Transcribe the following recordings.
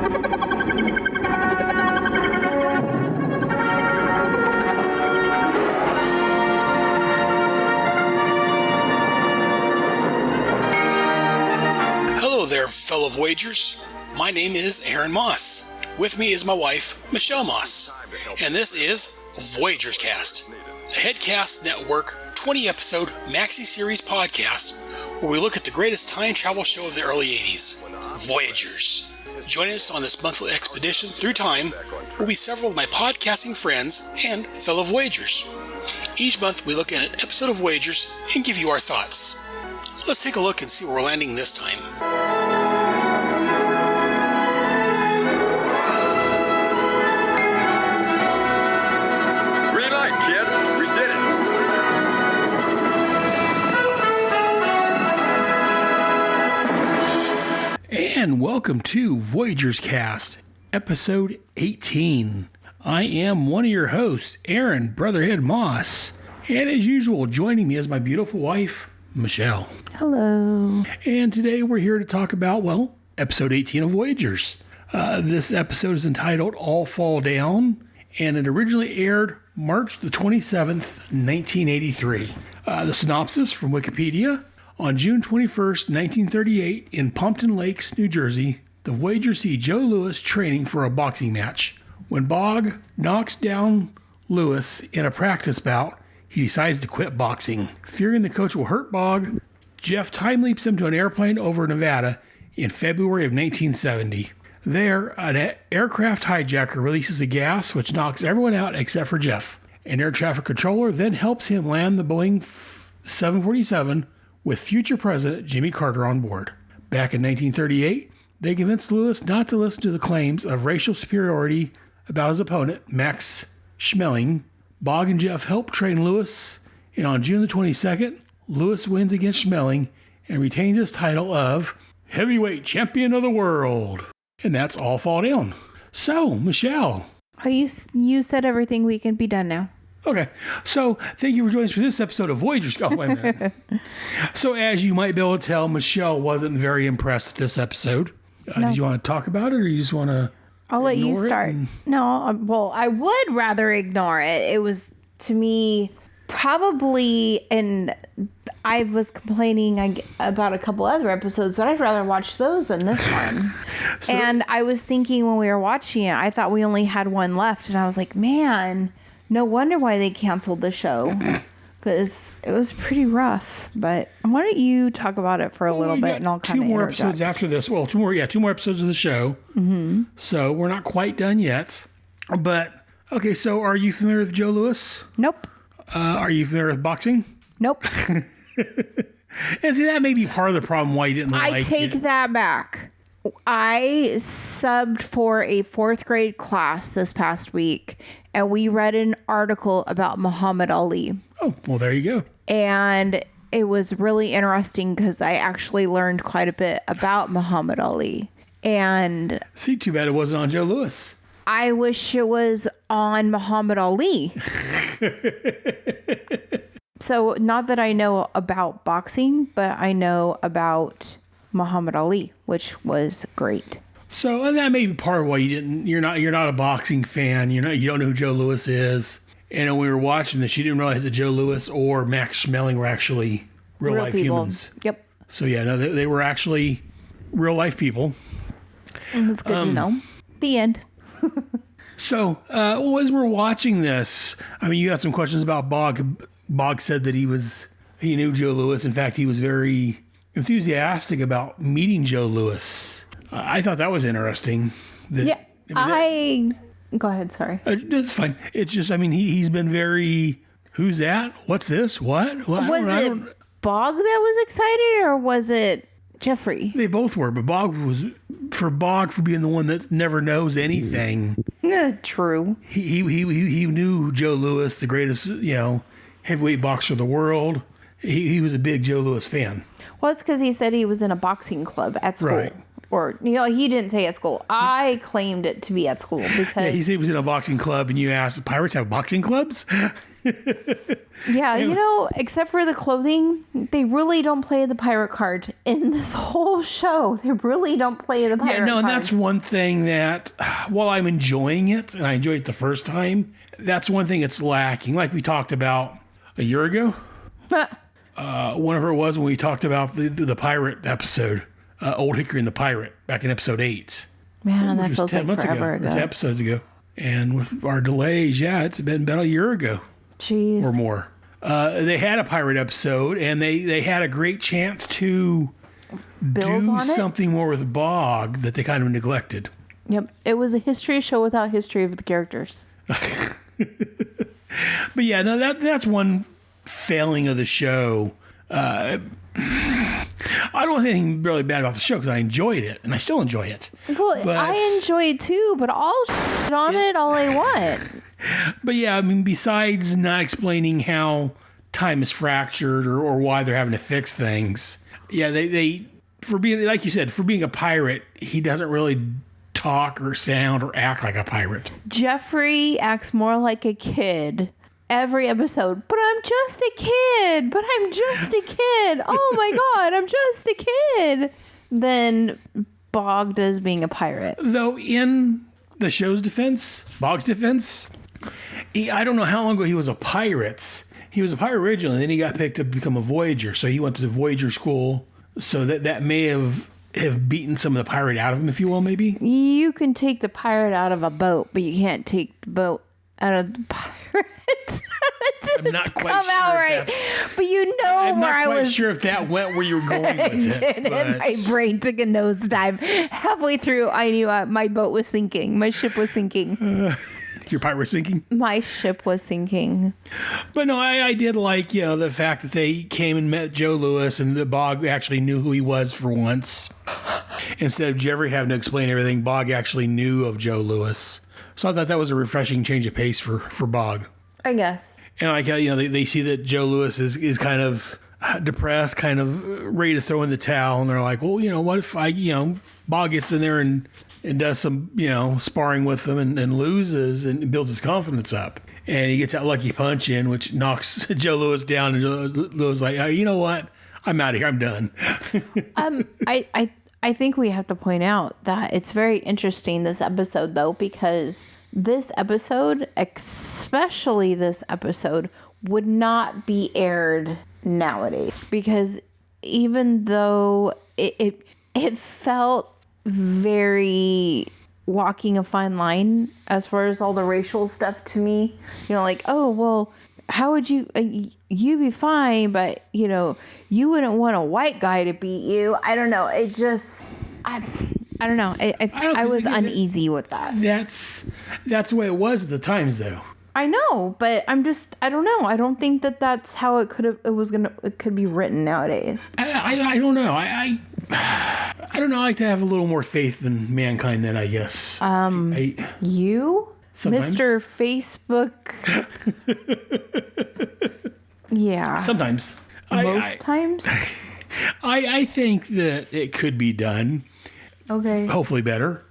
Hello there, fellow Voyagers. My name is Aaron Moss. With me is my wife, Michelle Moss. And this is VoyagersCast, a Headcast Network 20-episode maxi-series podcast where we look at the greatest time travel show of the early 80s, Voyagers. Joining us on this monthly expedition through time will be several of my podcasting friends and fellow Voyagers. Each month we look at an episode of Voyagers and give you our thoughts. Let's take a look and see where we're landing this time. Green light, kid. We did it. And welcome to VoyagersCast, episode 18. I am one of your hosts, Aaron Brotherhead Moss. And as usual, joining me is my beautiful wife, Michelle. Hello. And today we're here to talk about, well, episode 18 of Voyagers. This episode is entitled All Fall Down, and it originally aired March the 27th, 1983. The synopsis from Wikipedia: on June 21st, 1938, in Pompton Lakes, New Jersey, the Voyagers see Joe Louis training for a boxing match. When Bog knocks down Louis in a practice bout, he decides to quit boxing. Fearing the coach will hurt Bog, Jeff time leaps him to an airplane over Nevada in February of 1970. There, an aircraft hijacker releases a gas which knocks everyone out except for Jeff. An air traffic controller then helps him land the Boeing 747 with future President Jimmy Carter on board. Back in 1938, they convinced Louis not to listen to the claims of racial superiority about his opponent, Max Schmeling. Bog and Jeff help train Louis, and on June the 22nd, Louis wins against Schmeling and retains his title of Heavyweight Champion of the World. And that's All Fall Down. So, Michelle. Oh, you said everything. We can be done now. Okay. So, thank you for joining us for this episode of Voyagers. Oh, wait a minute. So, as you might be able to tell, Michelle wasn't very impressed with this episode. No. Did you want to talk about it, or you just want to... I'll let you start. No, well, I would rather ignore it. It was, to me, probably, and I was complaining about a couple other episodes, but I'd rather watch those than this one. And I was thinking when we were watching it, I thought we only had one left, and I was like, man, no wonder why they canceled the show. Because it was pretty rough. But why don't you talk about it for a little bit, and I'll kind of two more episodes after this. Well, two more episodes of the show. Mm-hmm. So we're not quite done yet. But okay, so are you familiar with Joe Louis? Nope. Are you familiar with boxing? Nope. And see, that may be part of the problem why you didn't like it. I take that back. I subbed for a 4th grade class this past week, and we read an article about Muhammad Ali. Oh, well, there you go. And it was really interesting because I actually learned quite a bit about Muhammad Ali. And see, too bad it wasn't on Joe Louis. I wish it was on Muhammad Ali. So, not that I know about boxing, but I know about Muhammad Ali, which was great. So, and that may be part of why you're not a boxing fan. You don't know who Joe Louis is. And when we were watching this, you didn't realize that Joe Louis or Max Schmeling were actually real life people. humans. Yep. So yeah, no, they were actually real life people. That's good to know. The end. So, as we're watching this, I mean, you got some questions about Bog. Bog said that he knew Joe Louis. In fact, he was very enthusiastic about meeting Joe Louis. I thought that was interesting. Go ahead, sorry. That's fine. It's just, I mean, he's been very, who's that? What's this? What? Well, was it Bog that was excited, or was it Jeffrey? They both were, but Bog for being the one that never knows anything. True. He knew Joe Louis, the greatest, heavyweight boxer of the world. He was a big Joe Louis fan. Well, it's because he said he was in a boxing club at school. Right. Or, he didn't say at school. I claimed it to be at school because... Yeah, he said he was in a boxing club, and you asked, pirates have boxing clubs? Yeah, except for the clothing, they really don't play the pirate card in this whole show, they really don't play the pirate Yeah, no, and card. that's one thing that, while I'm enjoying it, and I enjoyed it the first time, that's one thing it's lacking. Like we talked about a year ago, whenever it was when we talked about the pirate episode, Old Hickory and the Pirate, back in episode 8. Man, that Which was feels like forever or ago. 10 episodes ago. And with our delays, it's been about a year ago Jeez. or more. They had a pirate episode, and they had a great chance to Build do on it? something more with Bog that they kind of neglected. Yep. It was a history show without history of the characters. But yeah, no, that's one failing of the show. I don't want to say anything really bad about the show because I enjoyed it, and I still enjoy it. Well, But- I enjoy it too, but I'll shit on it all I want. But yeah, I mean, besides not explaining how time is fractured or why they're having to fix things, yeah, they for being, like you said, for being a pirate, he doesn't really talk or sound or act like a pirate. Jeffrey acts more like a kid every episode. But I'm just a kid. But I'm just a kid. Oh my God, I'm just a kid. Then Bog does being a pirate. Though in the show's defense, Bog's defense, I don't know how long ago he was a pirate. He was a pirate originally, then he got picked up to become a Voyager. So he went to the Voyager school. So that may have beaten some of the pirate out of him, if you will, maybe. You can take the pirate out of a boat, but you can't take the boat out of the pirate. I'm not quite Come sure out if right. that's- But you know I'm where not I quite was. sure if that went where you were going with it. And but- my brain took a nosedive. Halfway through, I knew my boat was sinking. My ship was sinking. Your pirate sinking. My ship was sinking. But no, I did like, the fact that they came and met Joe Louis and the Bog actually knew who he was for once. Instead of Jeffrey having to explain everything, Bog actually knew of Joe Louis. So I thought that was a refreshing change of pace for Bog. I guess. And like how, they see that Joe Louis is kind of depressed, kind of ready to throw in the towel. And they're like, well, what if Bog gets in there and does some, sparring with them and loses and builds his confidence up. And he gets that lucky punch in, which knocks Joe Louis down. And Joe Louis is like, oh, you know what? I'm out of here. I'm done. I think we have to point out that it's very interesting, this episode, though, because this episode, especially this episode, would not be aired nowadays. Because even though it felt very walking a fine line as far as all the racial stuff to me, like, oh, well, how would you be fine, but you wouldn't want a white guy to beat you. I don't know. It just, I don't know. I was uneasy with that. That's the way it was at the times, though. I know, but I don't know. I don't think that that's how it could be written nowadays. I don't know. I don't know. I like to have a little more faith in mankind then, I guess. You? Sometimes. Mr. Facebook. Yeah. Sometimes. Most times? I think that it could be done. Okay. Hopefully better.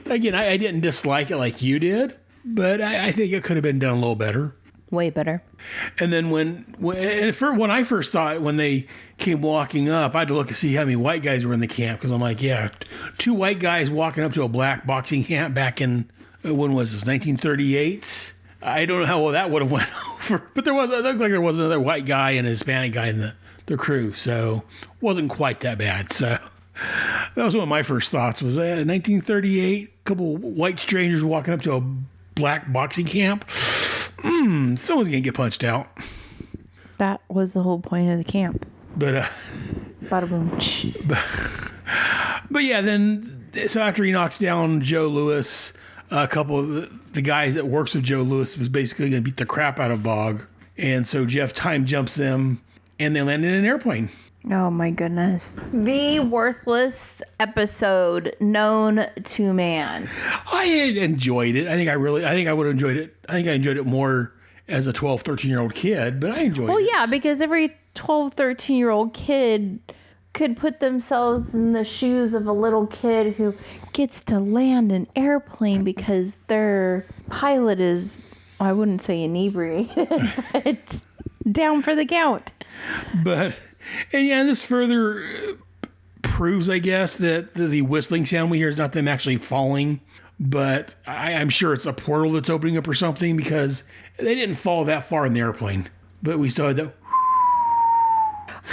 Again, I didn't dislike it like you did, but I think it could have been done a little better. Way better. And then when I first thought, when they came walking up, I had to look to see how many white guys were in the camp, because I'm like, yeah, 2 white guys walking up to a black boxing camp back in, when was this, 1938? I don't know how well that would have went over, but it looked like there was another white guy and a Hispanic guy in the crew, so it wasn't quite that bad. So that was one of my first thoughts, was 1938, a couple white strangers walking up to a black boxing camp. Someone's going to get punched out. That was the whole point of the camp. But Bada boom. But yeah, then, so after he knocks down Joe Louis, a couple of the guys that works with Joe Louis was basically going to beat the crap out of Bog. And so Jeff time jumps them, and they land in an airplane. Oh my goodness. The worthless episode known to man. I enjoyed it. I think I would have enjoyed it. I think I enjoyed it more as a 12, 13-year-old kid, but I enjoyed it. Well, yeah, because every 12, 13-year-old kid could put themselves in the shoes of a little kid who gets to land an airplane because their pilot is, I wouldn't say inebriated, but down for the count. But And yeah, this further proves, I guess, that the whistling sound we hear is not them actually falling, but I'm sure it's a portal that's opening up or something, because they didn't fall that far in the airplane, but we still had that.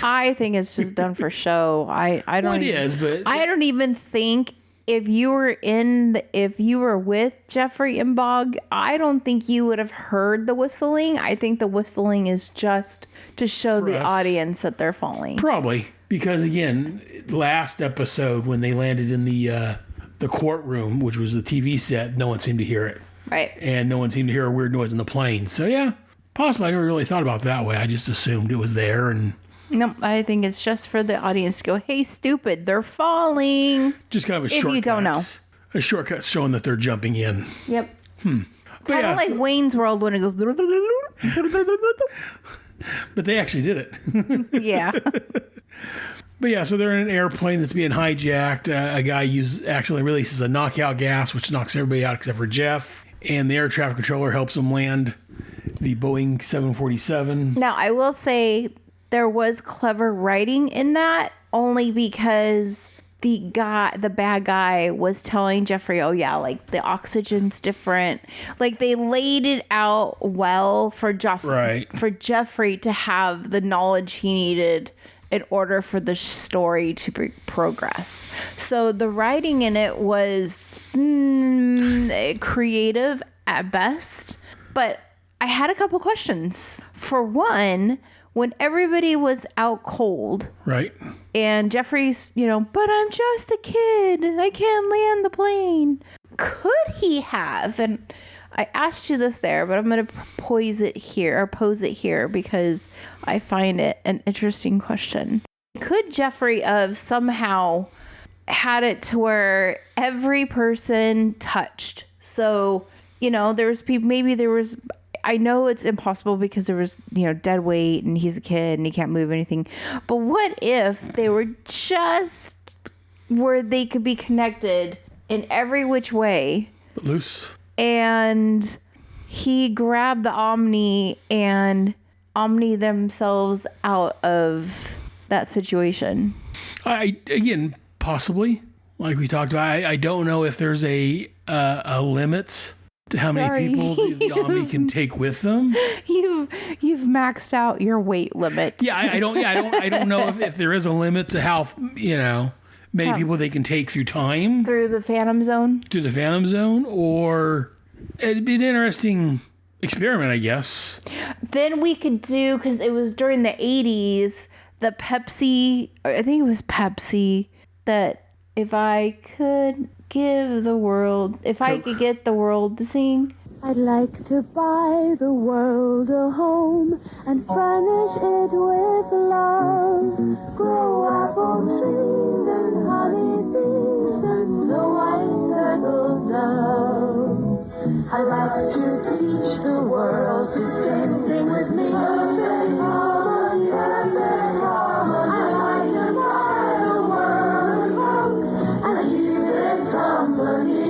I think it's just done for show. I don't. Well, it is, but I don't even think if you were with Jeffrey and Bog, I don't think you would have heard the whistling. I think the whistling is just to show the audience that they're falling. Probably, because again, last episode when they landed in the courtroom, which was the TV set, no one seemed to hear it. Right. And no one seemed to hear a weird noise in the plane. So yeah, possibly. I never really thought about it that way. I just assumed it was there. And no, I think it's just for the audience to go, hey, stupid, they're falling. Just kind of a shortcut. If you don't know. A shortcut showing that they're jumping in. Yep. But Kind of like Wayne's World when it goes. But they actually did it. Yeah. But yeah, so they're in an airplane that's being hijacked. A guy accidentally releases a knockout gas, which knocks everybody out except for Jeff. And the air traffic controller helps him land the Boeing 747. Now, I will say there was clever writing in that, only because the bad guy was telling Jeffrey, oh yeah, like the oxygen's different. Like they laid it out well for Jeffrey to have the knowledge he needed in order for the story to progress. So the writing in it was creative at best, but I had a couple questions. For one, when everybody was out cold, right? And Jeffrey's, but I'm just a kid. I can't land the plane. Could he have? And I asked you this there, but I'm going to pose it here because I find it an interesting question. Could Jeffrey have somehow had it to where every person touched? So, there was people, maybe there was, I know it's impossible because there was, dead weight and he's a kid and he can't move anything. But what if they were just where they could be connected in every which way? Loose. And he grabbed the Omni and Omni themselves out of that situation. Again, possibly, like we talked about. I don't know if there's a limit to how many people the Omni can take with them. You've maxed out your weight limit. Yeah, I don't know if there is a limit to how many people they can take through time. Through the Phantom Zone, or it'd be an interesting experiment, I guess. Then we could do, because it was during the 80s, the Pepsi, I think it was Pepsi, that if I could get the world to sing. I'd like to buy the world a home and furnish it with love. Grow apple trees and honeybees and snow white turtle doves. I'd like to teach the world to sing with me. Perfect harmony. I'd like to buy the world a Coke and keep it company.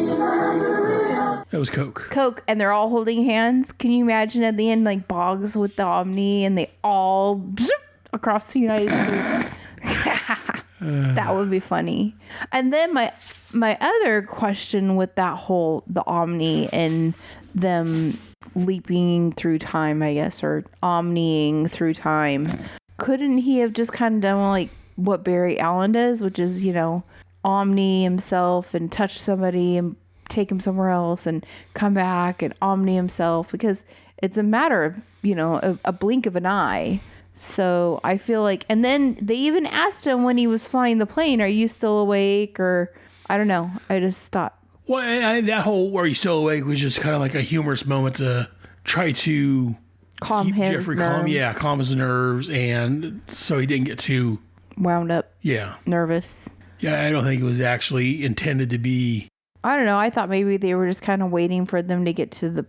That was Coke. And they're all holding hands. Can you imagine at the end, like Boggs with the Omni, and they all zoop across the United States? That would be funny. And then my other question with that the Omni and them leaping through time, I guess, or omniing through time, couldn't he have just kind of done like what Barry Allen does, which is, Omni himself and touch somebody and take him somewhere else and come back and Omni himself, because it's a matter of, a blink of an eye. So I feel like, and then they even asked him when he was flying the plane, are you still awake? Or I don't know. I just thought. Well, that whole "are you still awake" was just kind of like a humorous moment to try to calm his nerves. Calm his nerves, and so he didn't get too wound up. Yeah. Nervous. Yeah, I don't think it was actually intended to be. I don't know. I thought maybe they were just kind of waiting for them to get to the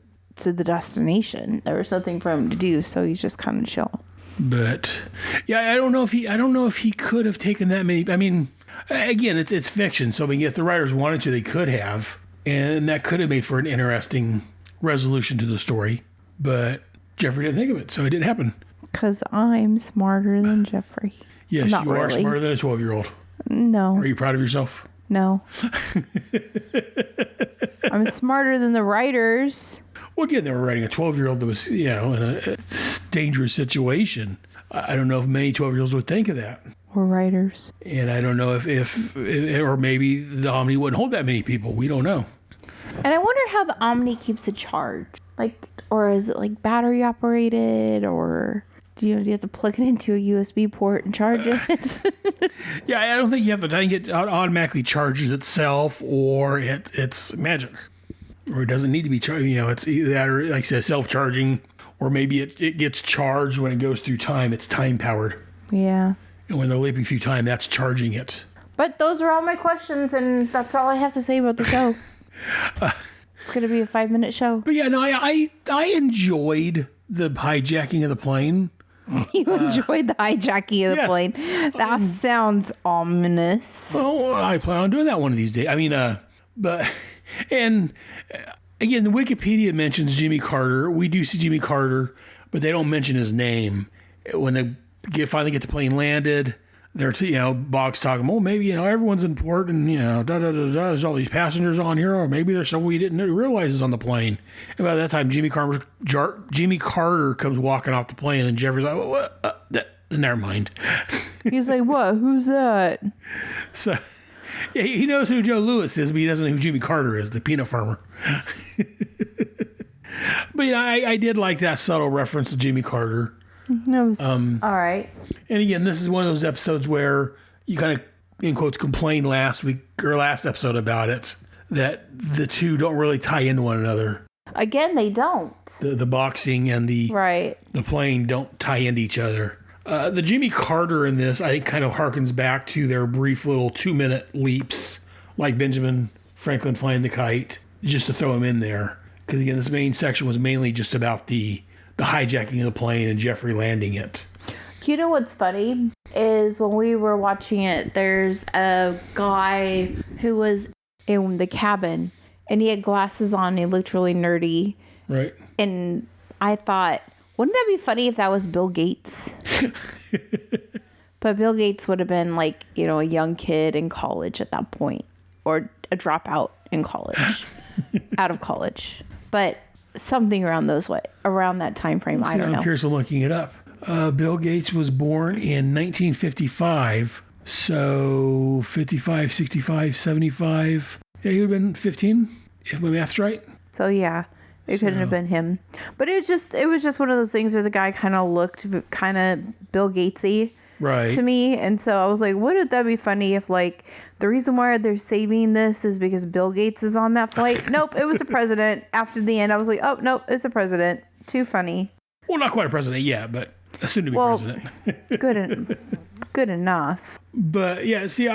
destination. There was something for him to do, so he's just kind of chill. But yeah, I don't know if he could have taken that many. I mean, again, it's fiction, so I mean, if the writers wanted to, they could have, and that could have made for an interesting resolution to the story. But Jeffrey didn't think of it, so it didn't happen. 'Cause I'm smarter than Jeffrey. Yes, Not you are really. smarter than a 12-year-old. No. Are you proud of yourself? No. I'm smarter than the writers. Well, again, they were writing a 12-year-old that was, in a dangerous situation. I don't know if many 12-year-olds would think of that. We're writers. And I don't know if or maybe the Omni wouldn't hold that many people. We don't know. And I wonder how the Omni keeps a charge. Or is it like battery operated, or do you have to plug it into a USB port and charge it? Yeah, I don't think you have to. I think it automatically charges itself, or it's magic, or it doesn't need to be charged. It's either that, or like I said, self-charging, or maybe it gets charged when it goes through time. It's time powered, Yeah. and when they're leaping through time, that's charging it. But those are all my questions, and that's all I have to say about the show. It's going to be a 5-minute show. But yeah, no, I enjoyed the hijacking of the plane. You enjoyed the hijacking of the yes. plane. That sounds ominous. Well, I plan on doing that one of these days. I mean, and again, the Wikipedia mentions Jimmy Carter. We do see Jimmy Carter, but they don't mention his name. When they finally get the plane landed, they're, Boggs talking, well, maybe, everyone's important, there's all these passengers on here, or maybe there's someone we didn't realize is on the plane. And by that time, Jimmy Carter comes walking off the plane, and Jeffrey's like, what? Never mind. He's like, what? Who's that? So, yeah, he knows who Joe Louis is, but he doesn't know who Jimmy Carter is, the peanut farmer. But, I did like that subtle reference to Jimmy Carter. It was all right. And again, this is one of those episodes where you kind of, in quotes, complained last episode about it, that the two don't really tie into one another. Again, they don't. The boxing and the plane don't tie into each other. The Jimmy Carter in this, I think, kind of harkens back to their brief little 2-minute leaps, like Benjamin Franklin flying the kite, just to throw him in there. Because again, this main section was mainly just about the hijacking of the plane and Jeffrey landing it. You know what's funny is when we were watching it, there's a guy who was in the cabin and he had glasses on and he looked really nerdy. Right. And I thought, wouldn't that be funny if that was Bill Gates? But Bill Gates would have been like, a young kid in college at that point, or a dropout in college, out of college. But something around that time frame. I don't know. I'm curious of looking it up. Bill Gates was born in 1955. So 55, 65, 75. Yeah, he would have been 15, if my math's right. So yeah, it couldn't have been him. But it was just one of those things where the guy kind of looked kind of Bill Gatesy. Right. To me. And so I was like, wouldn't that be funny if like the reason why they're saving this is because Bill Gates is on that flight? Nope, it was a president. After the end, I was like, oh, nope, it's a president. Too funny. Well, not quite a president yet, but soon to be president. Good enough. But yeah, see,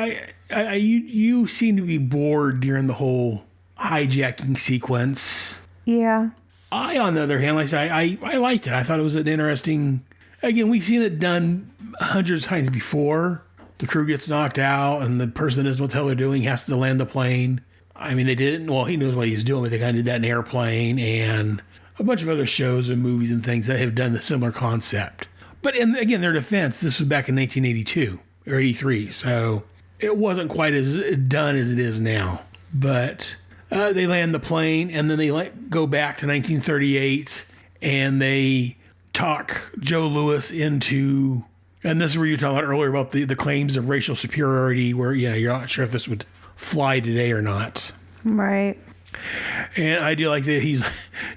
you seem to be bored during the whole hijacking sequence. Yeah. On the other hand, like I liked it. I thought it was an interesting. Again, we've seen it done hundreds of times before. The crew gets knocked out, and the person that doesn't know what the hell they're doing has to land the plane. I mean, they didn't. Well, he knows what he's doing, but they kind of did that in Airplane and a bunch of other shows and movies and things that have done the similar concept. But again, their defense, this was back in 1982 or 83, so it wasn't quite as done as it is now. But they land the plane, and then they go back to 1938, and they talk Joe Louis into, and this is where you were talking about earlier about the claims of racial superiority, where you're not sure if this would fly today or not. Right. And I do like that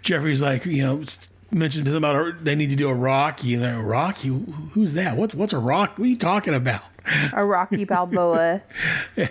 Jeffrey's like, mentioned something about they need to do a Rocky, and they're, Rocky? Who's that? What's a Rock? What are you talking about? A Rocky Balboa. And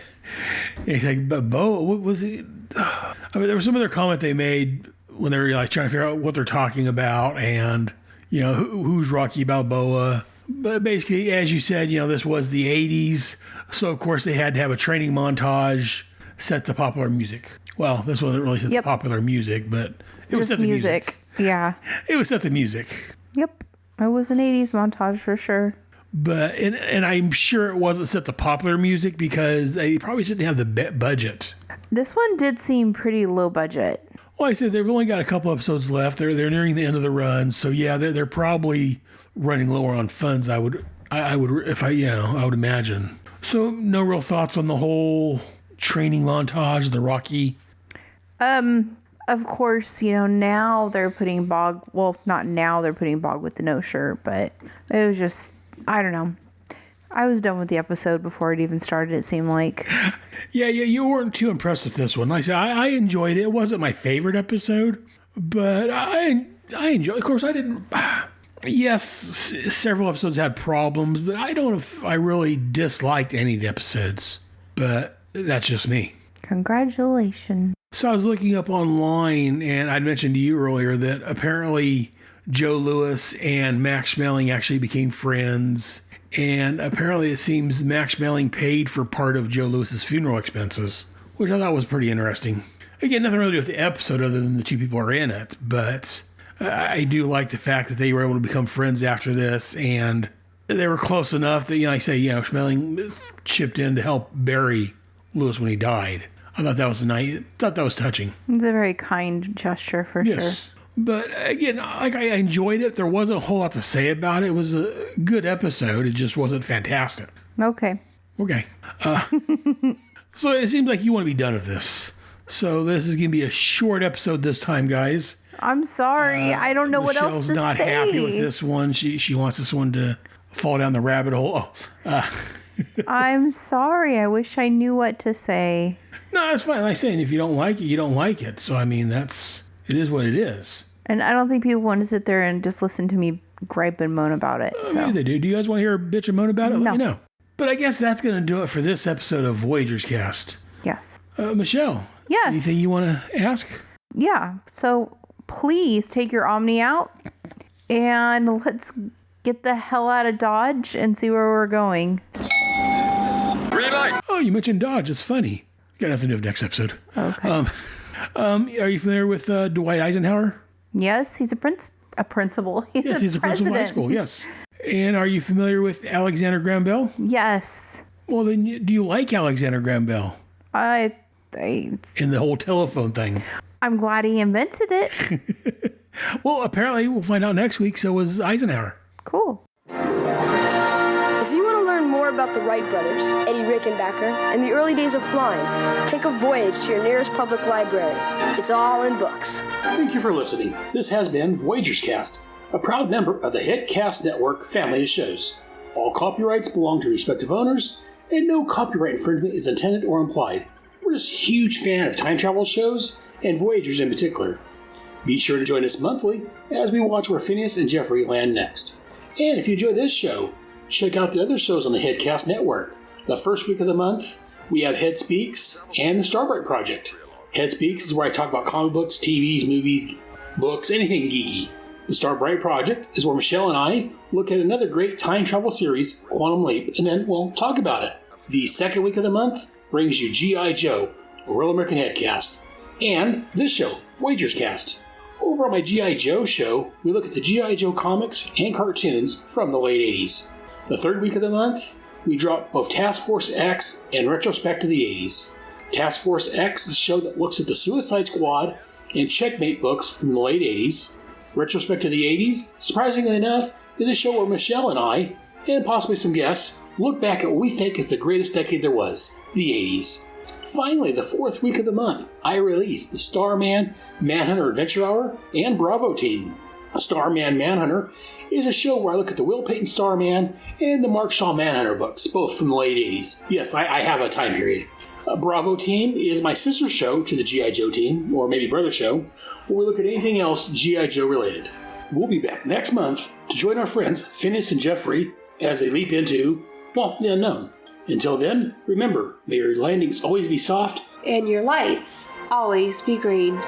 he's like, Balboa? What was it? I mean, there was some other comment they made when they were like trying to figure out what they're talking about, and who's Rocky Balboa. But basically, as you said, this was the 80s, so of course they had to have a training montage set to popular music. Well, this wasn't really set to popular music, but it was set to music. Yeah. It was set to music. Yep. It was an 80s montage for sure. But, and I'm sure it wasn't set to popular music because they probably didn't have the budget. This one did seem pretty low budget. Well, I said they've only got a couple episodes left. They're nearing the end of the run. So yeah, they're probably running lower on funds, I would I would, if I, I would imagine. So no real thoughts on the whole training montage, the Rocky? Of course, now they're putting Bog, well, not now they're putting Bog with the no shirt, but it was just, I don't know. I was done with the episode before it even started, it seemed like. Yeah, you weren't too impressed with this one. Like I said, I enjoyed it. It wasn't my favorite episode, but I enjoyed it. Of course, I didn't... Yes, several episodes had problems, but I don't know if I really disliked any of the episodes. But that's just me. Congratulations. So I was looking up online, and I'd mentioned to you earlier that apparently Joe Louis and Max Schmeling actually became friends. And apparently it seems Max Schmeling paid for part of Joe Louis's funeral expenses, which I thought was pretty interesting. Again, nothing really to do with the episode other than the two people are in it, but I do like the fact that they were able to become friends after this, and they were close enough that, Schmeling chipped in to help bury Louis when he died. I thought that was thought that was touching. It's a very kind gesture for sure. But again, I enjoyed it. There wasn't a whole lot to say about it. It was a good episode. It just wasn't fantastic. Okay. So it seems like you want to be done with this. So this is going to be a short episode this time, guys. I'm sorry. I don't know what else to say. Michelle's not happy with this one. She wants this one to fall down the rabbit hole. I'm sorry. I wish I knew what to say. No, that's fine. Like I'm saying, if you don't like it, you don't like it. So, I mean, it is what it is. And I don't think people want to sit there and just listen to me gripe and moan about it. Maybe they do. Do you guys want to hear a bitch and moan about it? No. Let me know. But I guess that's going to do it for this episode of VoyagersCast. Yes. Michelle. Yes. Anything you want to ask? Yeah. So please take your Omni out and let's get the hell out of Dodge and see where we're going. Green light. Oh, you mentioned Dodge. It's funny. Got nothing to do with next episode. Okay. Are you familiar with Dwight Eisenhower? Yes, he's a principal. He's a principal of high school, yes. And are you familiar with Alexander Graham Bell? Yes. Well, then, do you like Alexander Graham Bell? In the whole telephone thing. I'm glad he invented it. Well, apparently, we'll find out next week, so was Eisenhower. Cool. If you want to learn more about the Wright brothers, Eddie Rickenbacker, and the early days of flying, take a voyage to your nearest public library. It's all in books. Thank you for listening. This has been VoyagersCast, a proud member of the Headcast Network family of shows. All copyrights belong to respective owners, and no copyright infringement is intended or implied. We're just a huge fan of time travel shows, and Voyagers in particular. Be sure to join us monthly as we watch where Phineas and Jeffrey land next. And if you enjoy this show, check out the other shows on the Headcast Network. The first week of the month, we have Head Speaks and the Starbright Project. Head Speaks is where I talk about comic books, TVs, movies, books, anything geeky. The Starbright Project is where Michelle and I look at another great time travel series, Quantum Leap, and then we'll talk about it. The second week of the month brings you G.I. Joe, a Real American Headcast, and this show, VoyagersCast. Over on my G.I. Joe show, we look at the G.I. Joe comics and cartoons from the late 80s. The third week of the month, we drop both Task Force X and Retrospect to the 80s. Task Force X is a show that looks at the Suicide Squad and Checkmate books from the late 80s. Retrospect to the 80s, surprisingly enough, is a show where Michelle and I, and possibly some guests, look back at what we think is the greatest decade there was, the 80s. Finally, the fourth week of the month, I release the Starman Manhunter Adventure Hour and Bravo Team. Starman Manhunter is a show where I look at the Will Payton Starman and the Mark Shaw Manhunter books, both from the late 80s. Yes, I have a time period. Bravo Team is my sister show to the G.I. Joe team, or maybe brother show, where we look at anything else G.I. Joe related. We'll be back next month to join our friends Phineas and Jeffrey as they leap into, well, the unknown. Until then, remember, may your landings always be soft and your lights always be green.